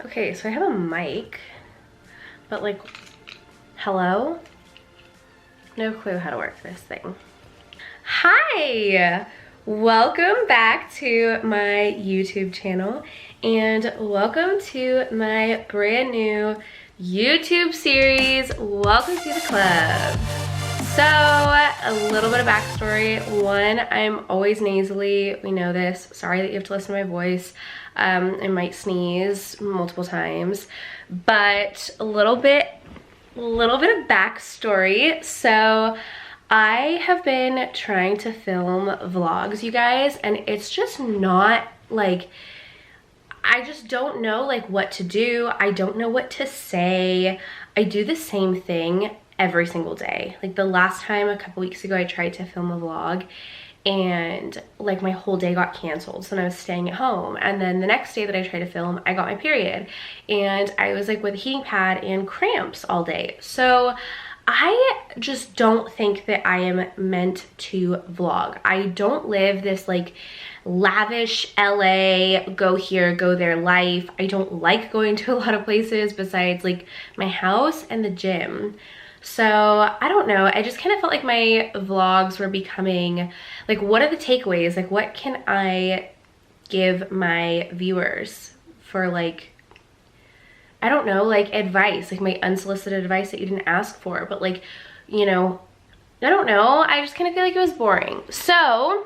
Okay, so I have a mic, but like, hello? No clue how to work this thing. Hi! Welcome back to my YouTube channel and welcome to my brand new YouTube series. Welcome to the club. So, a little bit of backstory. One, I'm always nasally. We know this. Sorry that you have to listen to my voice. I might sneeze multiple times, but a little bit of backstory. So, I have been trying to film vlogs, you guys, and it's just not like, I just don't know like what to do. I don't know what to say. I do the same thing every single day. Like the last time a couple weeks ago I tried to film a vlog and like my whole day got canceled, so then I was staying at home, and then the next day that I tried to film I got my period and I was like with a heating pad and cramps all day. So I just don't think that I am meant to vlog. I don't live this like lavish LA, go here, go there life. I don't like going to a lot of places besides like my house and the gym. So I don't know, I just kind of felt like my vlogs were becoming like, what are the takeaways? Like what can I give my viewers for like, I don't know, like advice, like my unsolicited advice that you didn't ask for, but like, you know, I don't know. I just kind of feel like it was boring. So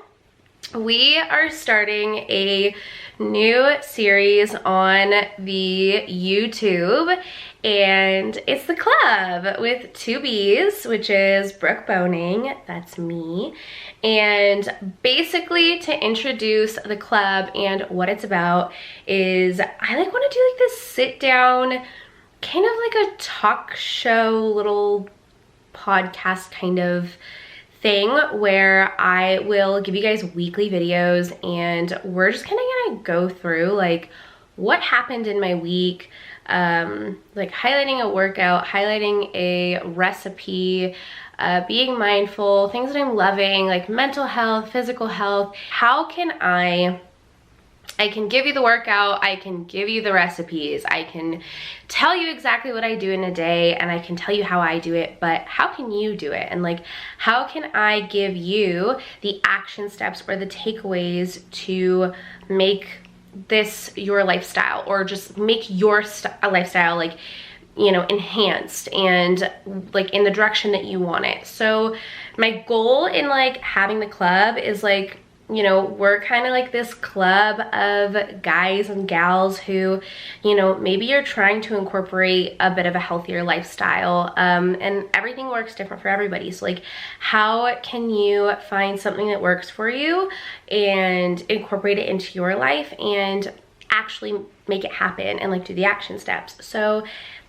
we are starting a new series on the YouTube, and it's the Club with 2 B's, which is Brooke Boning, that's me. And basically to introduce the Club and what it's about is I like want to do like this sit down, kind of like a talk show, little podcast kind of thing where I will give you guys weekly videos and we're just kind of gonna go through like what happened in my week, like highlighting a workout, highlighting a recipe, being mindful, things that I'm loving, like mental health, physical health. How can I can give you the workout, I can give you the recipes, I can tell you exactly what I do in a day, and I can tell you how I do it, but how can you do it? And like, how can I give you the action steps or the takeaways to make this your lifestyle, or just make your lifestyle like, you know, enhanced and like in the direction that you want it. So my goal in like having the Club is like, you know, we're kind of like this club of guys and gals who, you know, maybe you're trying to incorporate a bit of a healthier lifestyle, and everything works different for everybody. So like, how can you find something that works for you and incorporate it into your life and actually make it happen and like do the action steps? So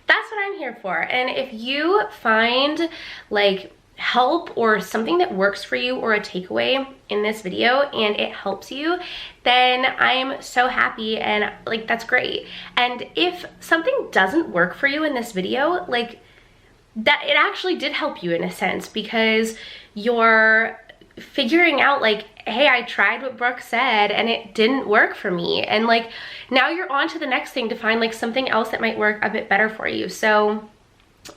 that's what I'm here for. And if you find like help or something that works for you or a takeaway in this video and it helps you, then I'm so happy, and like that's great. And if something doesn't work for you in this video, like that, it actually did help you in a sense, because you're figuring out like, hey, I tried what Brooke said and it didn't work for me, and like now you're on to the next thing to find like something else that might work a bit better for you. So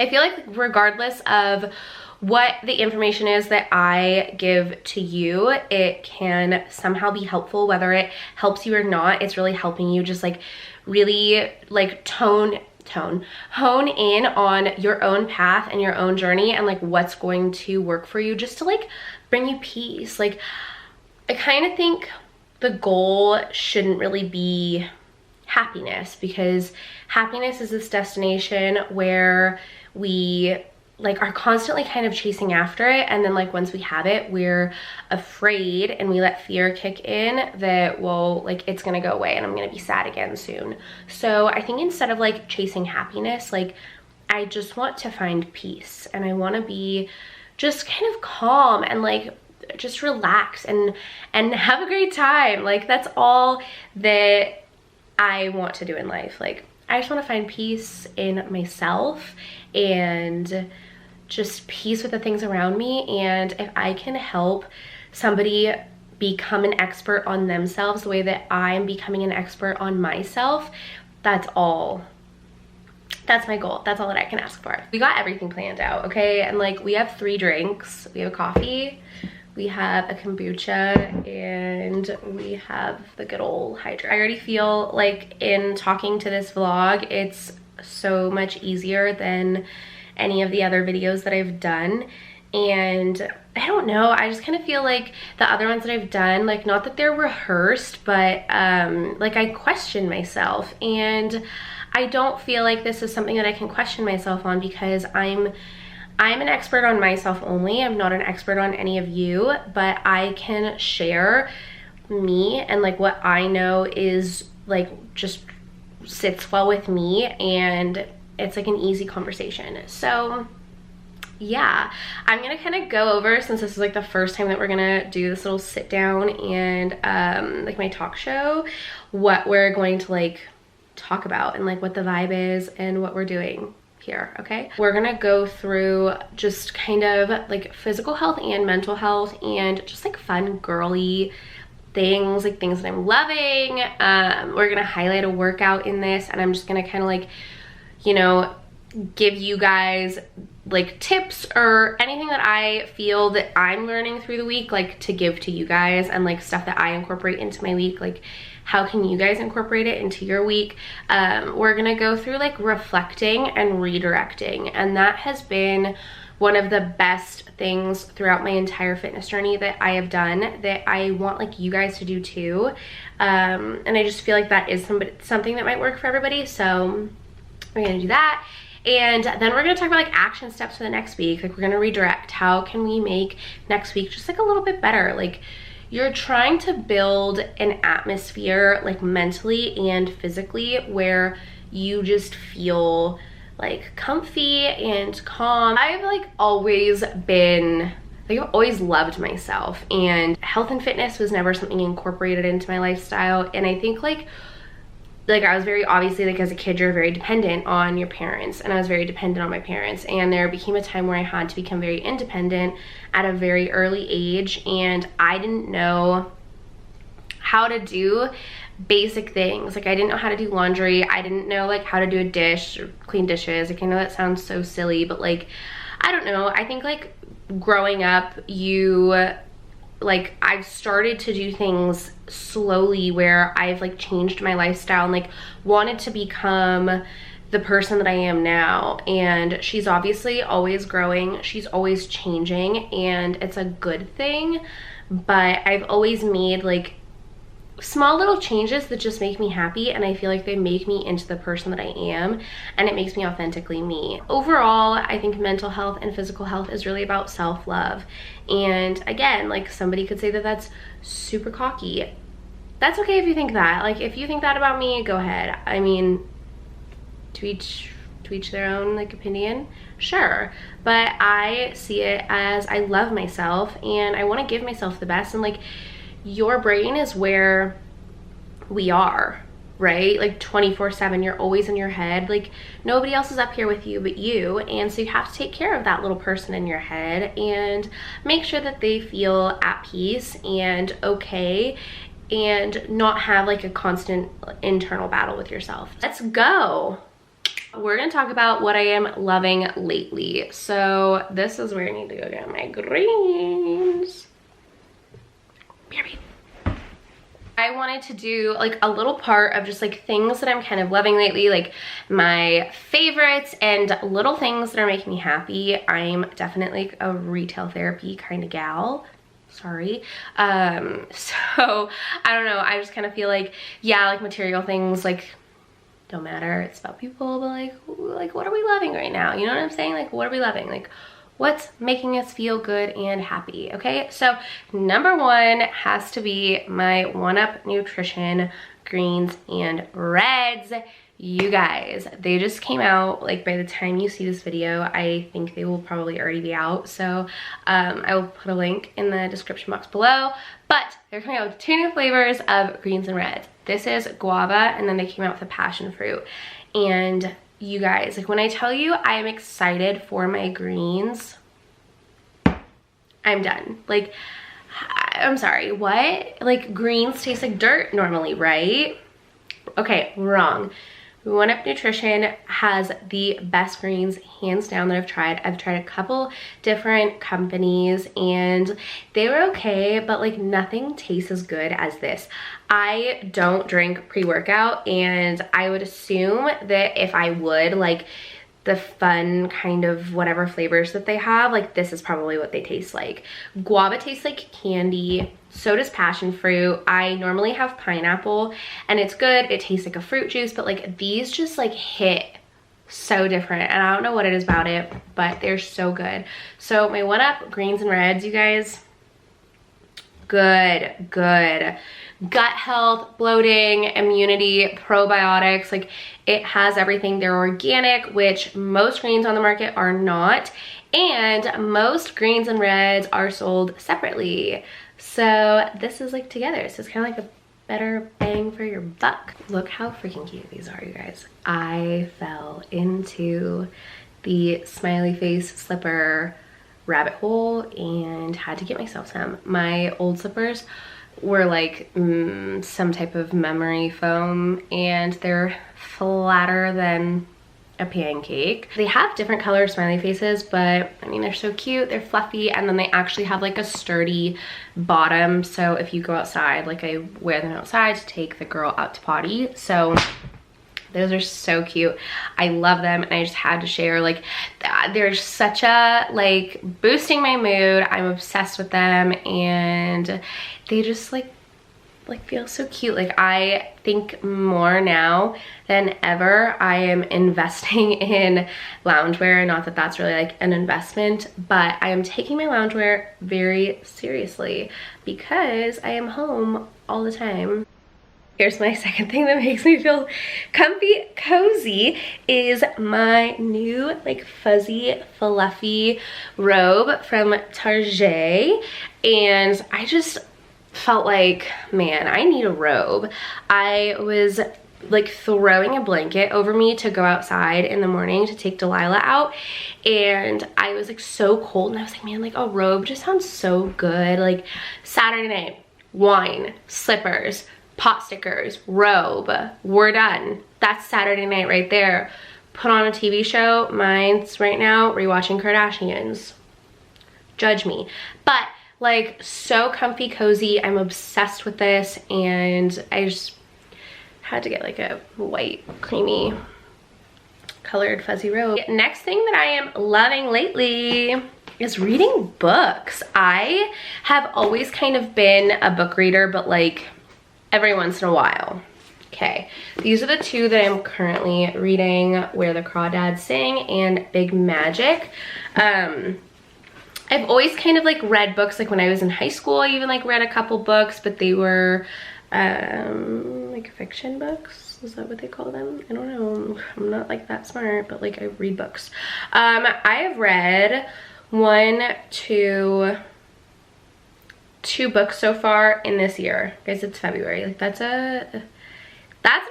I feel like regardless of what the information is that I give to you, it can somehow be helpful. Whether it helps you or not, it's really helping you just like really like hone in on your own path and your own journey and like what's going to work for you, just to like bring you peace. Like I kind of think the goal shouldn't really be happiness, because happiness is this destination where we like are constantly kind of chasing after it, and then like once we have it, we're afraid and we let fear kick in that, well, like it's gonna go away and I'm gonna be sad again soon. So I think instead of like chasing happiness, like I just want to find peace, and I want to be just kind of calm and like just relax and have a great time. Like that's all that I want to do in life. Like I just want to find peace in myself and just peace with the things around me. And if I can help somebody become an expert on themselves the way that I'm becoming an expert on myself, that's all. That's my goal. That's all that I can ask for. We got everything planned out, okay? And like, we have 3 drinks. We have a coffee, we have a kombucha, and we have the good old Hydra. I already feel like in talking to this vlog, it's so much easier than any of the other videos that I've done. And I don't know, I just kind of feel like the other ones that I've done, like, not that they're rehearsed, but like, I question myself, and I don't feel like this is something that I can question myself on, because I'm an expert on myself only. I'm not an expert on any of you, but I can share me and like what I know is like just sits well with me, and it's like an easy conversation. So yeah, I'm gonna kind of go over, since this is like the first time that we're gonna do this little sit down and like my talk show, what we're going to like talk about and like what the vibe is and what we're doing here. Okay, we're gonna go through just kind of like physical health and mental health, and just like fun girly things, like things that I'm loving. We're gonna highlight a workout in this, and I'm just gonna kind of like, you know, give you guys like tips or anything that I feel that I'm learning through the week, like to give to you guys, and like stuff that I incorporate into my week, like how can you guys incorporate it into your week. We're gonna go through like reflecting and redirecting, and that has been one of the best things throughout my entire fitness journey that I have done, that I want like you guys to do too. And I just feel like that is something that might work for everybody, so we're gonna do that. And then we're gonna talk about like action steps for the next week. Like, we're gonna redirect. How can we make next week just like a little bit better? Like, you're trying to build an atmosphere like mentally and physically where you just feel like comfy and calm. I've like always been, like, I've always loved myself, and health and fitness was never something incorporated into my lifestyle. And I think like I was very, obviously, like as a kid, you're very dependent on your parents, and I was very dependent on my parents, and there became a time where I had to become very independent at a very early age, and I didn't know how to do basic things. Like, I didn't know how to do laundry, I didn't know like how to do a dish or clean dishes. Like, I know that sounds so silly, but like, I don't know, I think like growing up, like, I've started to do things slowly where I've like changed my lifestyle and like wanted to become the person that I am now. And she's obviously always growing, she's always changing, and it's a good thing. But I've always made like small little changes that just make me happy, and I feel like they make me into the person that I am, and it makes me authentically me. Overall, I think mental health and physical health is really about self-love. And again, like, somebody could say that that's super cocky. That's okay if you think that. Like, if you think that about me, go ahead. I mean, to each their own like opinion, sure. But I see it as I love myself, and I want to give myself the best. And like, your brain is where we are, right? Like 24/7, you're always in your head. Like, nobody else is up here with you but you, and so you have to take care of that little person in your head and make sure that they feel at peace and okay, and not have like a constant internal battle with yourself. Let's go. We're gonna talk about what I am loving lately. So this is where I need to go get my greens. I wanted to do like a little part of just like things that I'm kind of loving lately, like my favorites and little things that are making me happy. I'm definitely a retail therapy kind of gal. Sorry. So I don't know, I just kind of feel like, yeah, like material things like don't matter, it's about people, but like what are we loving right now? You know what I'm saying? Like, what are we loving? Like, what's making us feel good and happy? Okay, so number one has to be my 1UP Nutrition greens and reds. You guys, they just came out. Like, by the time you see this video, I think they will probably already be out. So I will put a link in the description box below. But they're coming out with 2 new flavors of greens and reds. This is guava, and then they came out with a passion fruit. And you guys, like, when I tell you I am excited for my greens, I'm done. Like, I'm sorry, what? Like, greens taste like dirt normally, right? Okay, wrong. One Up Nutrition has the best greens hands down that I've tried. I've tried a couple different companies and they were okay, but like nothing tastes as good as this. I don't drink pre-workout, and I would assume that if I would, like, the fun kind of whatever flavors that they have, like this is probably what they taste like. Guava tastes like candy, so does passion fruit. I normally have pineapple and it's good, it tastes like a fruit juice, but like these just like hit so different, and I don't know what it is about it, but they're so good. So my One Up greens and reds, you guys, good. Gut health, bloating, immunity, probiotics, like it has everything. They're organic, which most greens on the market are not, and most greens and reds are sold separately. So this is like together, so it's kind of like a better bang for your buck. Look how freaking cute these are, you guys. I fell into the smiley face slipper rabbit hole and had to get myself some. My old slippers were like some type of memory foam, and they're flatter than a pancake. They have different color smiley faces, but I mean, they're so cute, they're fluffy, and then they actually have like a sturdy bottom, so if you go outside, like I wear them outside to take the girl out to potty. So those are so cute. I love them, and I just had to share, like, they're such a, like, boosting my mood. I'm obsessed with them, and they just like feel so cute. Like, I think more now than ever I am investing in loungewear. Not that that's really like an investment, but I am taking my loungewear very seriously because I am home all the time. Here's my second thing that makes me feel comfy, cozy, is my new like fuzzy, fluffy robe from Target. And I just felt like, man, I need a robe. I was like throwing a blanket over me to go outside in the morning to take Delilah out, and I was like so cold, and I was like, man, like a robe just sounds so good. Like Saturday night, wine, slippers, pot stickers, robe, we're done. That's Saturday night right there. Put on a TV show. Mine's right now rewatching Kardashians. Judge me. But like, so comfy, cozy. I'm obsessed with this, and I just had to get like a white, creamy colored fuzzy robe. Next thing that I am loving lately is reading books. I have always kind of been a book reader, but like every once in a while. Okay, these are the two that I'm currently reading: Where the Crawdads Sing and Big Magic. I've always kind of like read books, like when I was in high school, I even like read a couple books, but they were like fiction books. Is that what they call them? I don't know. I'm not like that smart, but like I read books. I have read two books so far in this year. Guys, it's February. Like that's an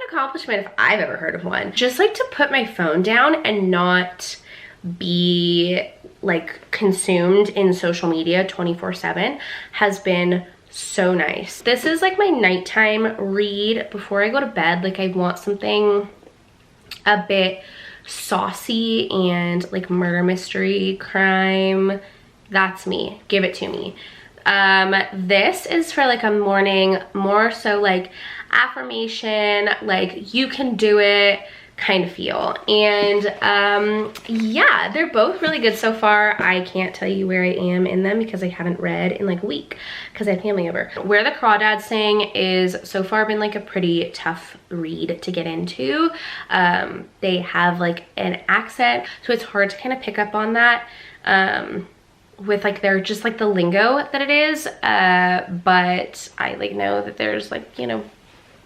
accomplishment if I've ever heard of one. Just like to put my phone down and not be like consumed in social media 24/7 has been so nice. This is like my nighttime read before I go to bed. Like I want something a bit saucy and like murder mystery, crime. That's me. Give it to me. This is for like a morning, more so like affirmation, like you can do it kind of feel. And yeah, they're both really good so far. I can't tell you where I am in them because I haven't read in like a week because I had family over. Where the Crawdads Sing is so far been like a pretty tough read to get into. They have like an accent, so it's hard to kind of pick up on that. With like they're just like the lingo that it is, but I like know that there's like, you know,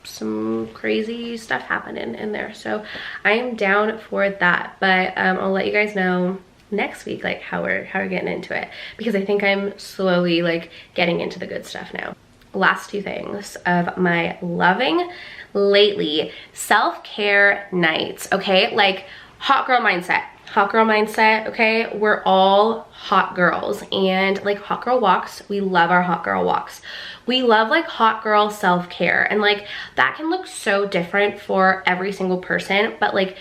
some crazy stuff happening in there, so I am down for that. But I'll let you guys know next week like how we're getting into it, because I think I'm slowly like getting into the good stuff now. Last two things of my loving lately: self-care nights. Okay, like hot girl mindset. hot girl mindset, okay? We're all hot girls, and like hot girl walks, we love our hot girl walks. We love like hot girl self-care, and like that can look so different for every single person, but like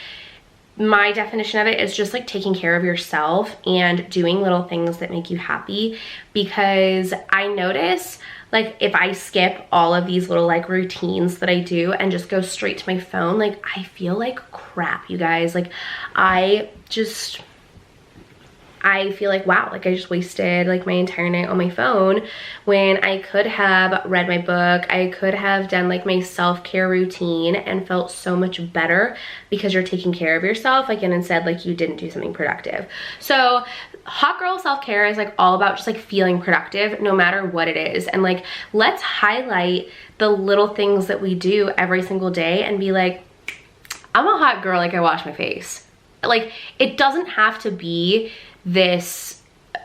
my definition of it is just like taking care of yourself and doing little things that make you happy. Because I notice like if I skip all of these little like routines that I do and just go straight to my phone, like I feel like crap, you guys. Like I feel like, wow, like I just wasted like my entire night on my phone when I could have read my book. I could have done like my self-care routine and felt so much better because you're taking care of yourself, like, and instead like you didn't do something productive. So hot girl self-care is like all about just like feeling productive no matter what it is. And like, let's highlight the little things that we do every single day and be like, I'm a hot girl, like I wash my face. Like, it doesn't have to be this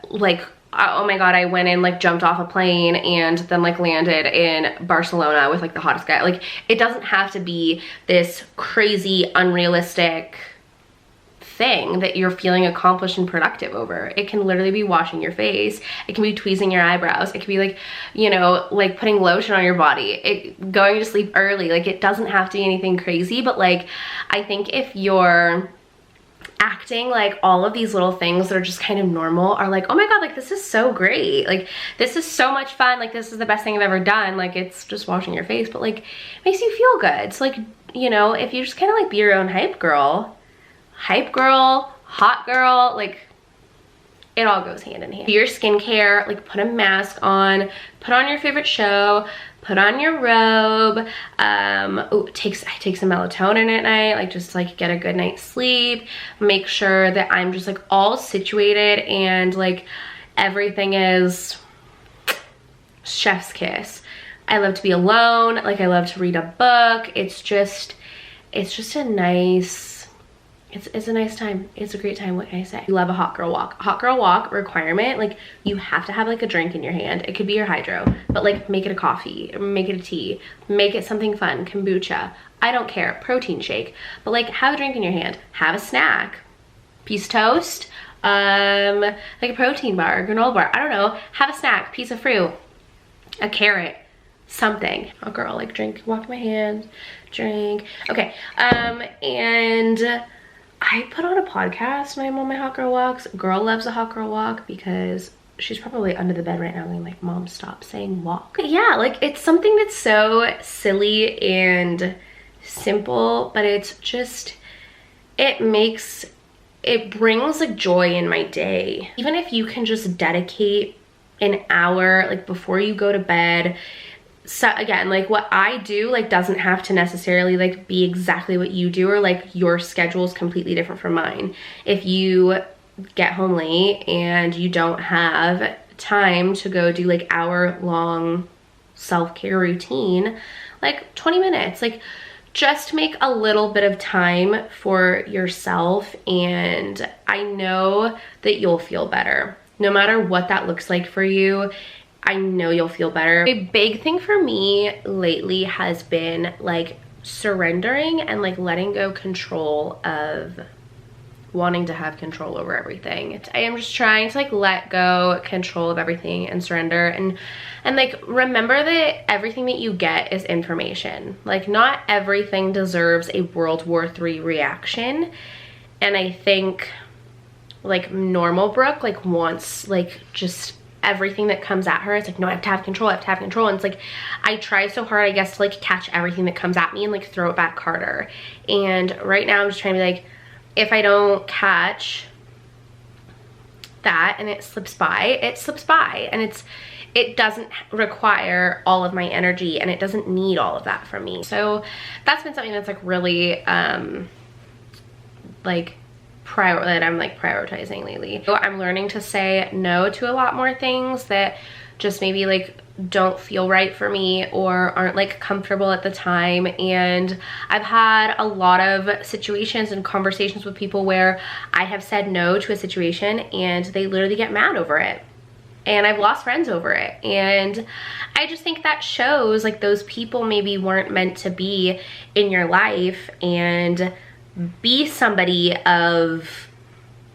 like, oh my god, I went and like jumped off a plane and then like landed in Barcelona with like the hottest guy. Like, it doesn't have to be this crazy unrealistic thing that you're feeling accomplished and productive over. It can literally be washing your face. It can be tweezing your eyebrows. It can be like, you know, like putting lotion on your body, going to sleep early. Like, it doesn't have to be anything crazy, but like, I think if you're acting like all of these little things that are just kind of normal are like, oh my god, like this is so great, like this is so much fun, like this is the best thing I've ever done, like it's just washing your face, but like it makes you feel good. So like, you know, if you just kind of like be your own hype girl, hot girl, like it all goes hand in hand. Do your skincare, like put a mask on, put on your favorite show, put on your robe. I take some melatonin at night, like just like get a good night's sleep. Make sure that I'm just like all situated and like everything is chef's kiss. I love to be alone, like I love to read a book. It's just a nice, it's a nice time. It's a great time, what can I say? You love a hot girl walk. Hot girl walk requirement, like you have to have like a drink in your hand. It could be your hydro, but like make it a coffee, make it a tea, make it something fun, kombucha. I don't care, protein shake, but like have a drink in your hand, have a snack, piece of toast, like a protein bar, a granola bar, I don't know, have a snack, piece of fruit, a carrot, something. A girl, like drink, walk my hands, drink. Okay, and I put on a podcast when I'm on my hot girl walks. Girl loves a hot girl walk because she's probably under the bed right now going like, Mom, stop saying walk. Yeah, like it's something that's so silly and simple, but it's just, it brings like joy in my day. Even if you can just dedicate an hour like before you go to bed. So again, like what I do like doesn't have to necessarily like be exactly what you do, or like your schedule is completely different from mine. If you get home late and you don't have time to go do like hour-long self-care routine, like 20 minutes, like just make a little bit of time for yourself, and I know that you'll feel better. No matter what that looks like for you, I know you'll feel better. A big thing for me lately has been like surrendering and like letting go control of wanting to have control over everything. I am just trying to like let go control of everything and surrender and like remember that everything that you get is information. Like not everything deserves a World War III reaction. And I think like normal Brooke like wants like just everything that comes at her. It's like, no, I have to have control, I have to have control. And it's like, I try so hard, I guess, to like catch everything that comes at me and like throw it back harder. And right now I'm just trying to be like, if I don't catch that and it slips by, it slips by. And it doesn't require all of my energy and it doesn't need all of that from me. So that's been something that's like really like that I'm like prioritizing lately. So I'm learning to say no to a lot more things that just maybe like don't feel right for me or aren't like comfortable at the time. And I've had a lot of situations and conversations with people where I have said no to a situation and they literally get mad over it. And I've lost friends over it. And I just think that shows like those people maybe weren't meant to be in your life. And be somebody of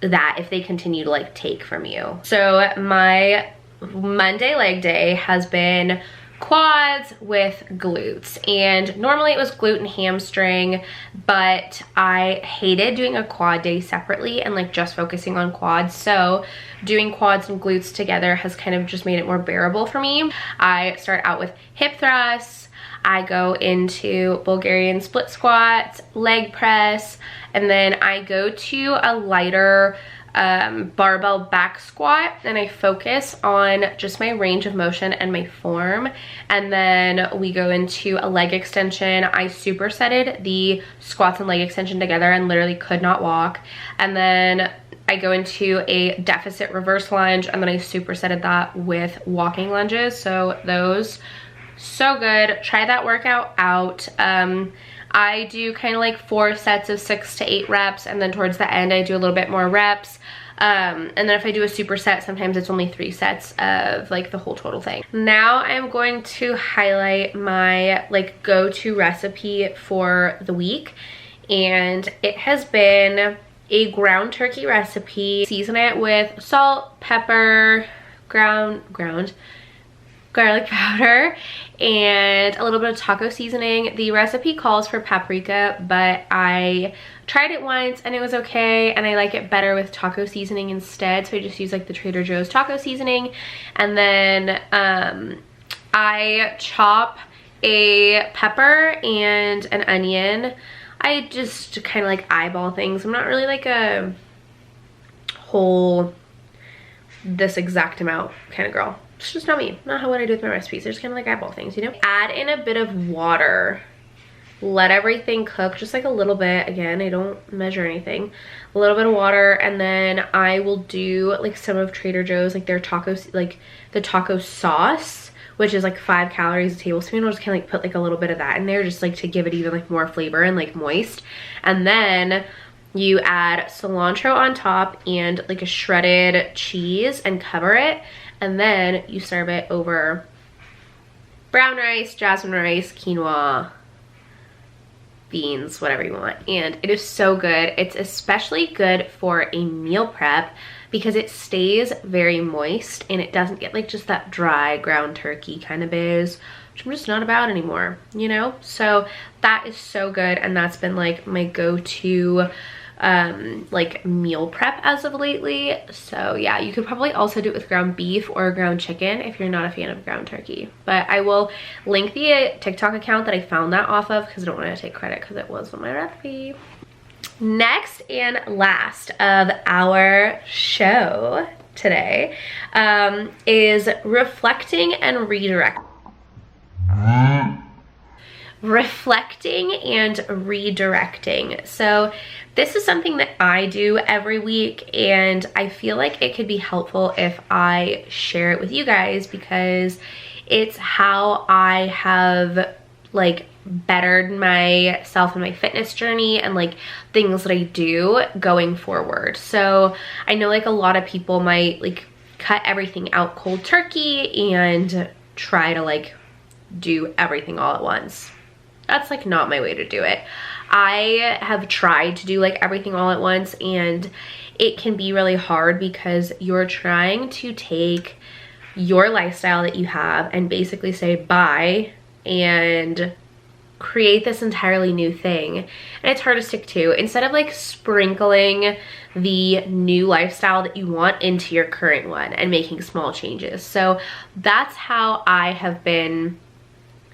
that if they continue to like take from you. So my Monday leg day has been quads with glutes, and normally it was glute and hamstring, but I hated doing a quad day separately and like just focusing on quads, so doing quads and glutes together has kind of just made it more bearable for me. I start out with hip thrusts, I go into Bulgarian split squats, leg press, and then I go to a lighter barbell back squat, and I focus on just my range of motion and my form. And then we go into a leg extension. I supersetted the squats and leg extension together and literally could not walk. And then I go into a deficit reverse lunge, and then I supersetted that with walking lunges. So those, so good. Try that workout out. I do kind of like 4 sets of 6 to 8 reps, and then towards the end I do a little bit more reps. And then if I do a superset, sometimes it's only 3 sets of like the whole total thing. Now I'm going to highlight my like go-to recipe for the week, and it has been a ground turkey recipe. Season it with salt, pepper, ground garlic powder, and a little bit of taco seasoning. The recipe calls for paprika, but I tried it once and it was okay, and I like it better with taco seasoning instead, so I just use like the Trader Joe's taco seasoning. And then I chop a pepper and an onion. I just kind of like eyeball things. I'm not really like a whole this exact amount kind of girl. It's just not me, not what I do with my recipes. I just kind of like eyeball things, you know? Add in a bit of water. Let everything cook, just like a little bit. Again, I don't measure anything. A little bit of water, and then I will do like some of Trader Joe's, like their tacos, like the taco sauce, which is like 5 calories a tablespoon. I'll just kind of like put like a little bit of that in there, just like to give it even like more flavor and like moist. And then you add cilantro on top and like a shredded cheese and cover it. And then you serve it over brown rice, jasmine rice, quinoa, beans, whatever you want. And it is so good. It's especially good for a meal prep because it stays very moist and it doesn't get like just that dry ground turkey kind of biz, which I'm just not about anymore, you know? So that is so good, and that's been like my go-to like meal prep as of lately. So yeah, you could probably also do it with ground beef or ground chicken if you're not a fan of ground turkey, but I will link the TikTok account that I found that off of because I don't want to take credit because it was on my recipe. Next and last of our show today is reflecting and redirecting. So this is something that I do every week, and I feel like it could be helpful if I share it with you guys because it's how I have like bettered myself in my fitness journey and like things that I do going forward. So I know like a lot of people might like cut everything out cold turkey and try to like do everything all at once. That's like not my way to do it. I have tried to do like everything all at once, and it can be really hard because you're trying to take your lifestyle that you have and basically say bye and create this entirely new thing, and it's hard to stick to. Instead of like sprinkling the new lifestyle that you want into your current one and making small changes. So that's how I have been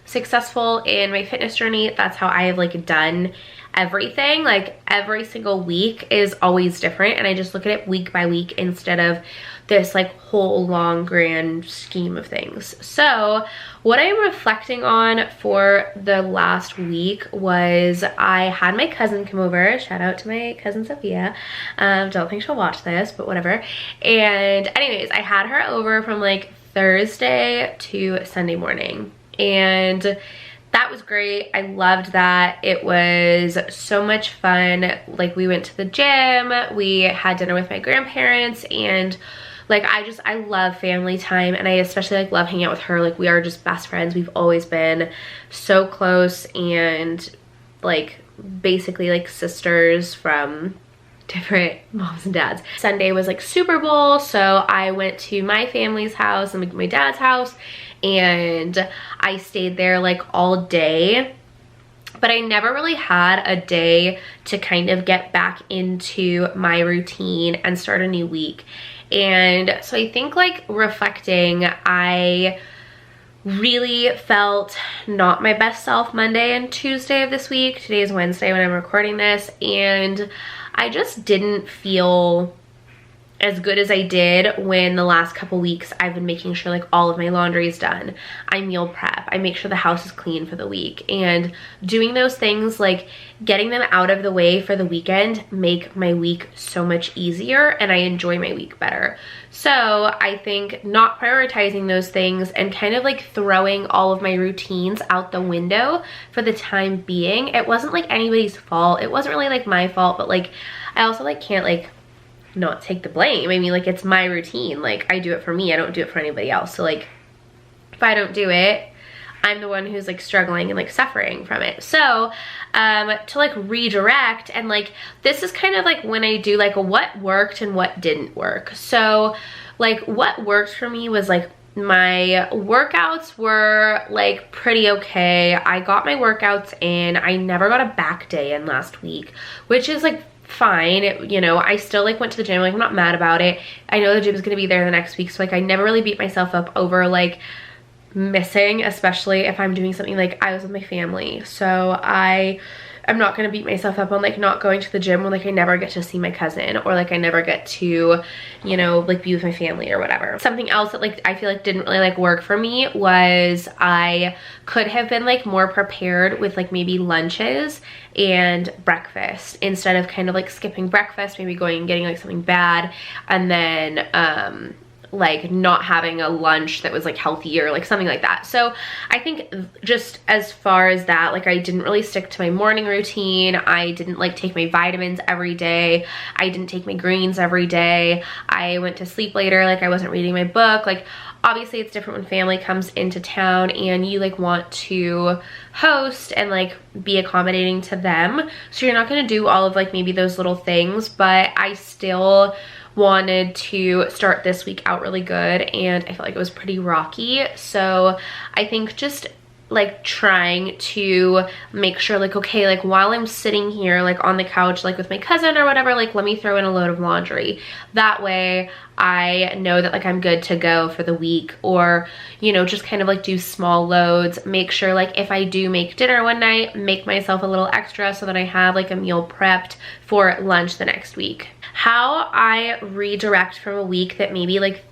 successful in my fitness journey. That's how I have like done everything. Like every single week is always different, and I just look at it week by week instead of this like whole long grand scheme of things. So what I'm reflecting on for the last week was I had my cousin come over. Shout out to my cousin Sophia. Don't think she'll watch this, but whatever. And anyways, I had her over from like Thursday to Sunday morning, and that was great. I loved that. It was so much fun. Like we went to the gym, we had dinner with my grandparents, and like I love family time, and I especially like love hanging out with her. Like we are just best friends. We've always been so close, and like basically like sisters from different moms and dads. Sunday was like Super Bowl, so I went to my family's house and like my dad's house, and I stayed there like all day. But I never really had a day to kind of get back into my routine and start a new week. And so I think like reflecting, I really felt not my best self Monday and Tuesday of this week. Today is Wednesday when I'm recording this, and I just didn't feel as good as I did when the last couple weeks I've been making sure like all of my laundry is done. I meal prep, I make sure the house is clean for the week, and doing those things, like getting them out of the way for the weekend, make my week so much easier and I enjoy my week better. So I think not prioritizing those things and kind of like throwing all of my routines out the window for the time being, it wasn't like anybody's fault. It wasn't really like my fault, but like I also like can't like not take the blame. I mean, like, it's my routine. Like, I do it for me. I don't do it for anybody else. So like, if I don't do it, I'm the one who's like struggling and like suffering from it. So to like redirect, and like this is kind of like when I do like what worked and what didn't work. So like what worked for me was like my workouts were like pretty okay. I got my workouts in. I never got a back day in last week, which is like fine. It, you know, I still like went to the gym. Like, I'm not mad about it. I know the gym is going to be there the next week. So like I never really beat myself up over like missing, especially if I'm doing something like I was with my family. So I'm not going to beat myself up on like not going to the gym when like I never get to see my cousin, or like I never get to, you know, like be with my family or whatever. Something else that like I feel like didn't really like work for me was I could have been like more prepared with like maybe lunches and breakfast, instead of kind of like skipping breakfast, maybe going and getting like something bad, and then like not having a lunch that was like healthier, like something like that. So I think just as far as that, like I didn't really stick to my morning routine. I didn't like take my vitamins every day. I didn't take my greens every day. I went to sleep later. Like I wasn't reading my book. Like obviously it's different when family comes into town and you like want to host and like be accommodating to them. So you're not going to do all of like maybe those little things, but I still wanted to start this week out really good, and I felt like it was pretty rocky. So I think just like trying to make sure like, okay, like while I'm sitting here like on the couch like with my cousin or whatever, like let me throw in a load of laundry. That way I know that like I'm good to go for the week, or you know, just kind of like do small loads. Make sure like if I do make dinner one night, make myself a little extra so that I have like a meal prepped for lunch the next week. How I redirect from a week that maybe like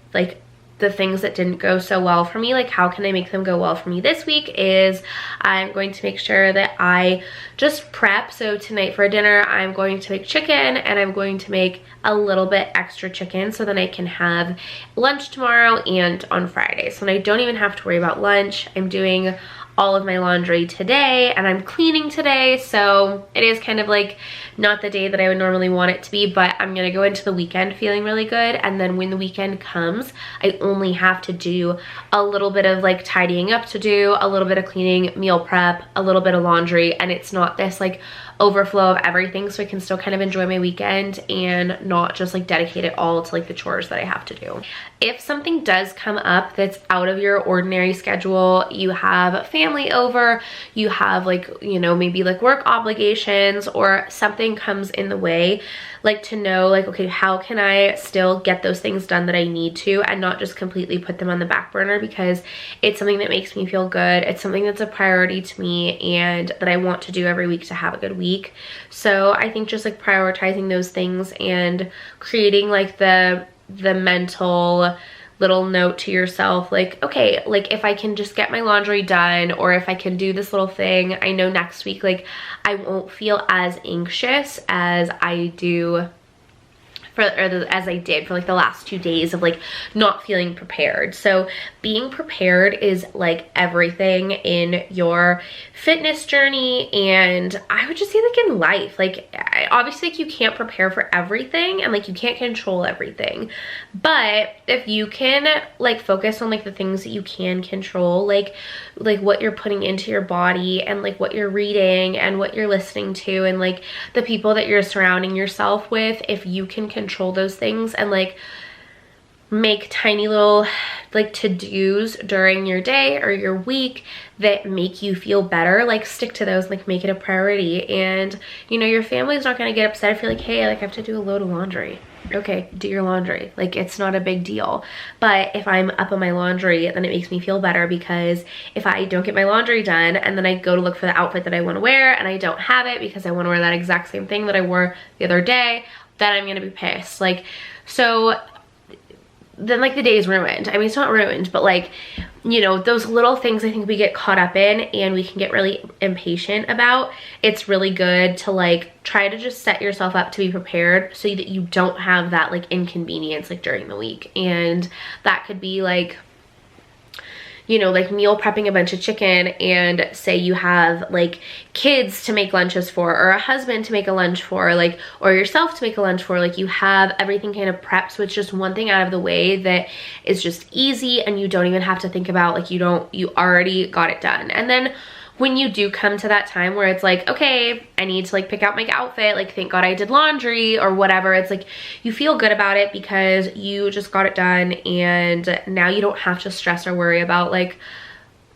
the things that didn't go so well for me, like how can I make them go well for me this week, is I'm going to make sure that I just prep. So tonight for dinner, I'm going to make chicken, and I'm going to make a little bit extra chicken so then I can have lunch tomorrow and on Friday. So then I don't even have to worry about lunch. I'm doing all of my laundry today and I'm cleaning today, so it is kind of like not the day that I would normally want it to be, but I'm gonna go into the weekend feeling really good, and then when the weekend comes I only have to do a little bit of like tidying up to do, a little bit of cleaning, meal prep, a little bit of laundry, and it's not this like overflow of everything, so I can still kind of enjoy my weekend and not just like dedicate it all to like the chores that I have to do. If something does come up that's out of your ordinary schedule, you have family over, you have like, you know, maybe like work obligations or something comes in the way, like to know like, okay, how can I still get those things done that I need to, and not just completely put them on the back burner because it's something that makes me feel good. It's something that's a priority to me and that I want to do every week to have a good week. So I think just like prioritizing those things and creating like the mental little note to yourself, like, okay, like if I can just get my laundry done, or if I can do this little thing, I know next week like I won't feel as anxious as I do as I did for like the last 2 days of like not feeling prepared. So being prepared is like everything in your fitness journey, and I would just say like in life, like obviously like you can't prepare for everything and like you can't control everything, but if you can like focus on like the things that you can control, like what you're putting into your body and like what you're reading and what you're listening to and like the people that you're surrounding yourself with, if you can control those things and like make tiny little like to-dos during your day or your week that make you feel better, like stick to those, like make it a priority. And you know, your family's not going to get upset if you're like, hey, like I have to do a load of laundry. Okay, do your laundry. Like it's not a big deal. But if I'm up on my laundry, then it makes me feel better, because if I don't get my laundry done and then I go to look for the outfit that I want to wear and I don't have it because I want to wear that exact same thing that I wore the other day, then I'm going to be pissed. Like, so then like the day is ruined. I mean, it's not ruined, but like, you know, those little things I think we get caught up in and we can get really impatient about. It's really good to like try to just set yourself up to be prepared so that you don't have that like inconvenience like during the week. And that could be like, you know, like meal prepping a bunch of chicken, and say you have like kids to make lunches for, or a husband to make a lunch for, like, or yourself to make a lunch for, like you have everything kind of prepped, so it's just one thing out of the way that is just easy and you don't even have to think about, like you already got it done. And then when you do come to that time where it's like, okay, I need to like pick out my outfit, like thank God I did laundry or whatever, it's like you feel good about it because you just got it done, and now you don't have to stress or worry about like,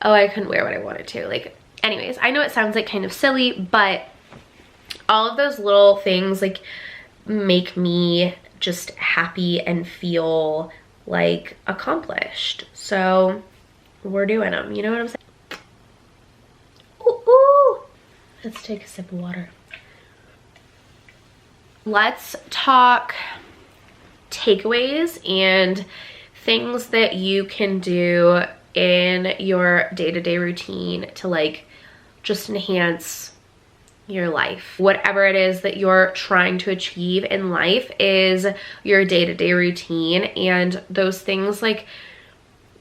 oh, I couldn't wear what I wanted to. Like, anyways, I know it sounds like kind of silly, but all of those little things like make me just happy and feel like accomplished. So we're doing them, you know what I'm saying? Ooh. Let's take a sip of water. Let's talk takeaways and things that you can do in your day-to-day routine to like just enhance your life. Whatever it is that you're trying to achieve in life is your day-to-day routine, and those things, like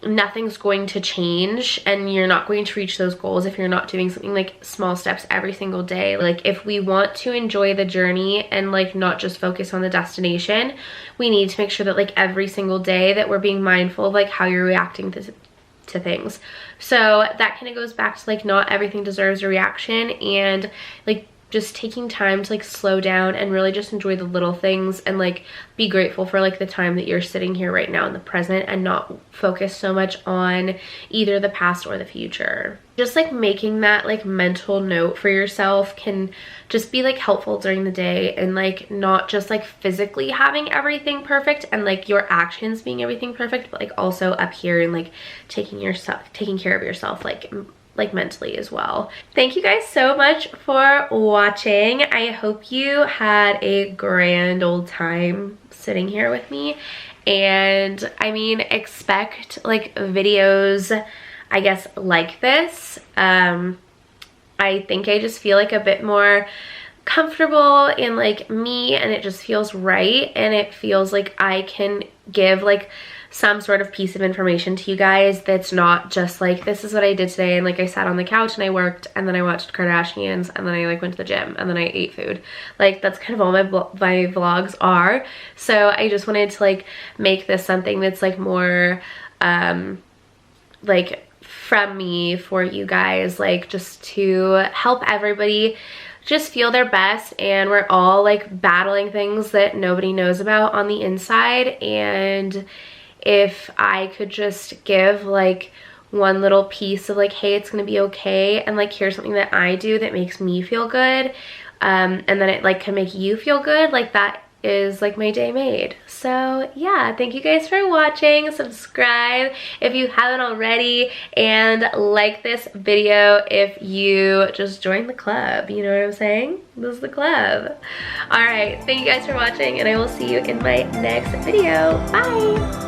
nothing's going to change and you're not going to reach those goals if you're not doing something like small steps every single day. Like if we want to enjoy the journey and like not just focus on the destination, we need to make sure that like every single day that we're being mindful of like how you're reacting to things. So that kind of goes back to like not everything deserves a reaction, and like just taking time to like slow down and really just enjoy the little things and like be grateful for like the time that you're sitting here right now in the present, and not focus so much on either the past or the future. Just like making that like mental note for yourself can just be like helpful during the day, and like not just like physically having everything perfect and like your actions being everything perfect, but like also up here and like taking care of yourself like mentally as well. Thank you guys so much for watching. I hope you had a grand old time sitting here with me, and I mean, expect like videos, I guess, like this. I think I just feel like a bit more comfortable in like me, and it just feels right, and it feels like I can give like some sort of piece of information to you guys that's not just like, this is what I did today, and like I sat on the couch and I worked, and then I watched Kardashians, and then I like went to the gym, and then I ate food. Like that's kind of all my vlogs are. So I just wanted to like make this something that's like more like from me for you guys, like just to help everybody just feel their best. And we're all like battling things that nobody knows about on the inside, and if I could just give like one little piece of like, hey, it's gonna be okay, and like here's something that I do that makes me feel good, and then it like can make you feel good, like that is like my day made. So yeah, thank you guys for watching. Subscribe if you haven't already, and like this video if you just joined the club. You know what I'm saying? This is the club. All right, thank you guys for watching, and I will see you in my next video. Bye.